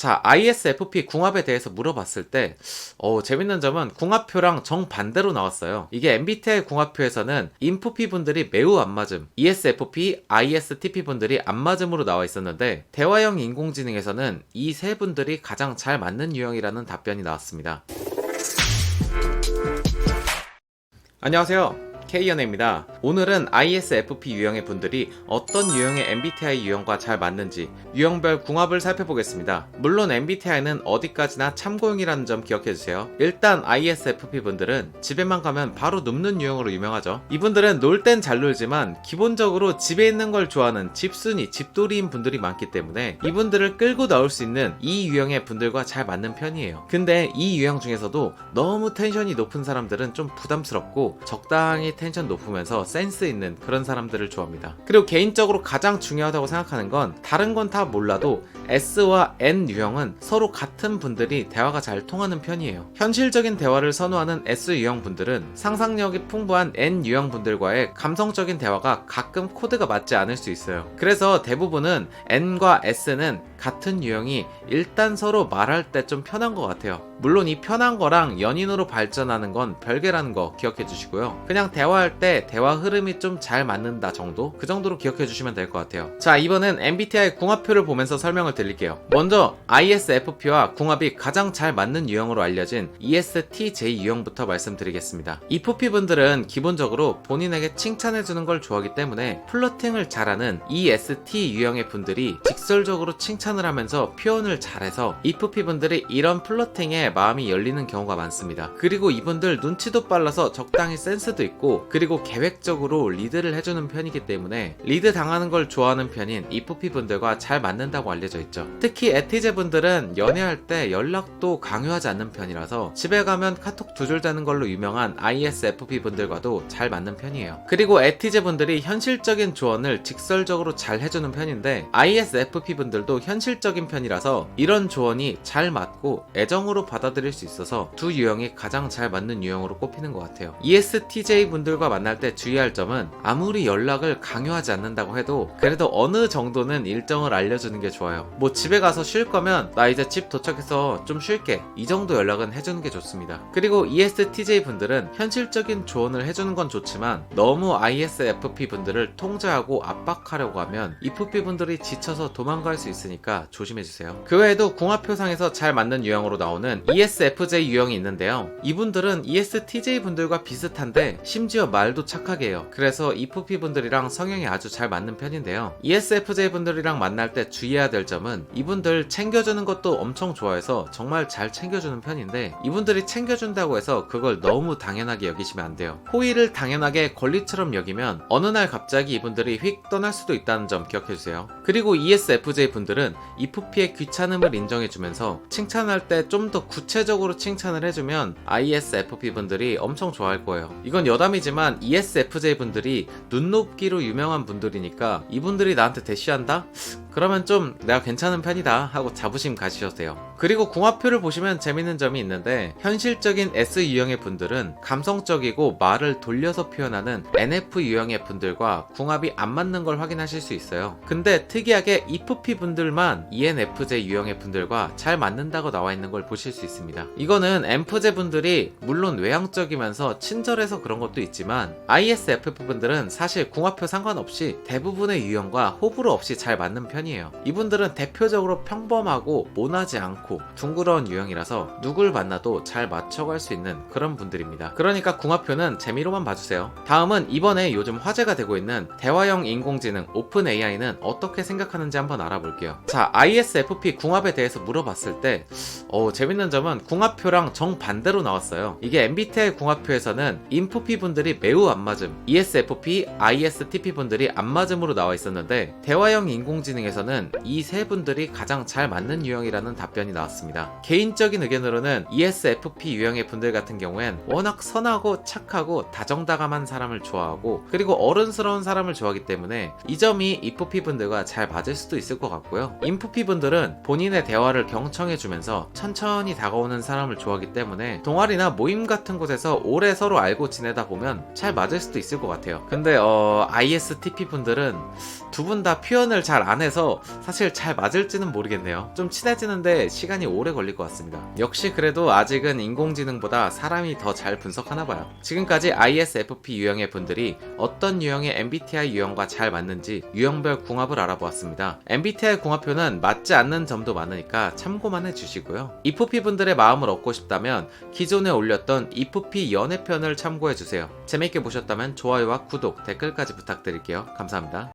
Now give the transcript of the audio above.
자, ISFP 궁합에 대해서 물어봤을 때 재밌는 점은 궁합표랑 정반대로 나왔어요. 이게 MBTI 궁합표에서는 INFP 분들이 매우 안 맞음, ESFP, ISTP 분들이 안 맞음으로 나와 있었는데 대화형 인공지능에서는 이 세 분들이 가장 잘 맞는 유형이라는 답변이 나왔습니다. 안녕하세요. K연애입니다. 오늘은 ISFP 유형의 분들이 어떤 유형의 MBTI 유형과 잘 맞는지 유형별 궁합을 살펴보겠습니다. 물론 MBTI는 어디까지나 참고용이라는 점 기억해주세요. 일단 ISFP 분들은 집에만 가면 바로 눕는 유형으로 유명하죠. 이분들은 놀 땐 잘 놀지만 기본적으로 집에 있는 걸 좋아하는 집순이, 집돌이인 분들이 많기 때문에 이분들을 끌고 나올 수 있는 이 유형의 분들과 잘 맞는 편이에요. 근데 이 유형 중에서도 너무 텐션이 높은 사람들은 좀 부담스럽고 적당히 텐션 높으면서 센스 있는 그런 사람들을 좋아합니다. 그리고 개인적으로 가장 중요하다고 생각하는 건 다른 건 다 몰라도 S와 N 유형은 서로 같은 분들이 대화가 잘 통하는 편이에요. 현실적인 대화를 선호하는 S 유형 분들은 상상력이 풍부한 N 유형 분들과의 감성적인 대화가 가끔 코드가 맞지 않을 수 있어요. 그래서 대부분은 N과 S는 같은 유형이 일단 서로 말할 때 좀 편한 것 같아요. 물론 이 편한 거랑 연인으로 발전하는 건 별개라는 거 기억해 주시고요. 그냥 대화할 때 대화 흐름이 좀 잘 맞는다 정도? 그 정도로 기억해 주시면 될 것 같아요. 자, 이번엔 MBTI 궁합표를 보면서 설명을 드릴게요. 먼저 ISFP와 궁합이 가장 잘 맞는 유형으로 알려진 ESTJ 유형부터 말씀드리겠습니다. EFP 분들은 기본적으로 본인에게 칭찬해주는 걸 좋아하기 때문에 플러팅을 잘하는 EST 유형의 분들이 직설적으로 칭찬을 하면서 표현을 잘해서 EFP 분들이 이런 플러팅에 마음이 열리는 경우가 많습니다. 그리고 이분들 눈치도 빨라서 적당히 센스도 있고 그리고 계획적으로 리드를 해주는 편이기 때문에 리드 당하는 걸 좋아하는 편인 EFP 분들과 잘 맞는다고 알려져 있죠. 특히 에티제 분들은 연애할 때 연락도 강요하지 않는 편이라서 집에 가면 카톡 두 줄 자는 걸로 유명한 ISFP 분들과도 잘 맞는 편이에요. 그리고 에티제 분들이 현실적인 조언을 직설적으로 잘 해주는 편인데 ISFP 분들도 현실적인 편이라서 이런 조언이 잘 맞고 애정으로 받아들일 수 있어서 두 유형이 가장 잘 맞는 유형으로 꼽히는 것 같아요. ESTJ 분들과 만날 때 주의할 점은 아무리 연락을 강요하지 않는다고 해도 그래도 어느 정도는 일정을 알려주는 게 좋아요. 뭐 집에 가서 쉴 거면 나 이제 집 도착해서 좀 쉴게, 이 정도 연락은 해주는 게 좋습니다. 그리고 ESTJ 분들은 현실적인 조언을 해주는 건 좋지만 너무 ISFP 분들을 통제하고 압박하려고 하면 EFP 분들이 지쳐서 도망갈 수 있으니까 조심해주세요. 그 외에도 궁합표상에서 잘 맞는 유형으로 나오는 ESFJ 유형이 있는데요. 이분들은 ESTJ 분들과 비슷한데 심지어 말도 착하게 해요. 그래서 EFP 분들이랑 성향이 아주 잘 맞는 편인데요. ESFJ 분들이랑 만날 때 주의해야 될 점은 이분들 챙겨주는 것도 엄청 좋아해서 정말 잘 챙겨주는 편인데 이분들이 챙겨준다고 해서 그걸 너무 당연하게 여기시면 안 돼요. 호의를 당연하게 권리처럼 여기면 어느 날 갑자기 이분들이 휙 떠날 수도 있다는 점 기억해주세요. 그리고 ESFJ 분들은 EFP의 귀찮음을 인정해주면서 칭찬할 때 좀 더 구체적으로 칭찬을 해주면 ISFP 분들이 엄청 좋아할 거예요. 이건 여담이지만 ESFJ 분들이 눈높기로 유명한 분들이니까 이분들이 나한테 대시한다? 그러면 좀 내가 괜찮은 편이다 하고 자부심 가지셔도 돼요. 그리고 궁합표를 보시면 재밌는 점이 있는데 현실적인 S 유형의 분들은 감성적이고 말을 돌려서 표현하는 NF 유형의 분들과 궁합이 안 맞는 걸 확인하실 수 있어요. 근데 특이하게 EFP 분들만 ENFJ 유형의 분들과 잘 맞는다고 나와 있는 걸 보실 수 있습니다. 이거는 ENFJ 분들이 물론 외향적이면서 친절해서 그런 것도 있지만 ISFP 분들은 사실 궁합표 상관없이 대부분의 유형과 호불호 없이 잘 맞는 편이에요. 이분들은 대표적으로 평범하고 모나지 않고 둥그러운 유형이라서 누굴 만나도 잘 맞춰갈 수 있는 그런 분들입니다. 그러니까 궁합표는 재미로만 봐주세요. 다음은 이번에 요즘 화제가 되고 있는 대화형 인공지능 오픈AI는 어떻게 생각하는지 한번 알아볼게요. 자, ISFP 궁합에 대해서 물어봤을 때 재밌는 점은 궁합표랑 정반대로 나왔어요. 이게 MBTI 궁합표에서는 INFP 분들이 매우 안 맞음, ESFP, ISTP 분들이 안 맞음으로 나와 있었는데 대화형 인공지능에서는 이 세 분들이 가장 잘 맞는 유형이라는 답변이 나왔습니다. 개인적인 의견으로는 ESFP 유형의 분들 같은 경우엔 워낙 선하고 착하고 다정다감한 사람을 좋아하고 그리고 어른스러운 사람을 좋아하기 때문에 이 점이 EFP 분들과 잘 맞을 수도 있을 것 같고요. INFP 분들은 본인의 대화를 경청해주면서 천천히 다가오는 사람을 좋아하기 때문에 동아리나 모임 같은 곳에서 오래 서로 알고 지내다 보면 잘 맞을 수도 있을 것 같아요. 근데 ISTP 분들은 두 분 다 표현을 잘 안 해서 그래서 사실 잘 맞을지는 모르겠네요. 좀 친해지는데 시간이 오래 걸릴 것 같습니다. 역시 그래도 아직은 인공지능보다 사람이 더 잘 분석하나 봐요. 지금까지 ISFP 유형의 분들이 어떤 유형의 MBTI 유형과 잘 맞는지 유형별 궁합을 알아보았습니다. MBTI 궁합표는 맞지 않는 점도 많으니까 참고만 해주시고요. EFP 분들의 마음을 얻고 싶다면 기존에 올렸던 EFP 연애편을 참고해주세요. 재밌게 보셨다면 좋아요와 구독, 댓글까지 부탁드릴게요. 감사합니다.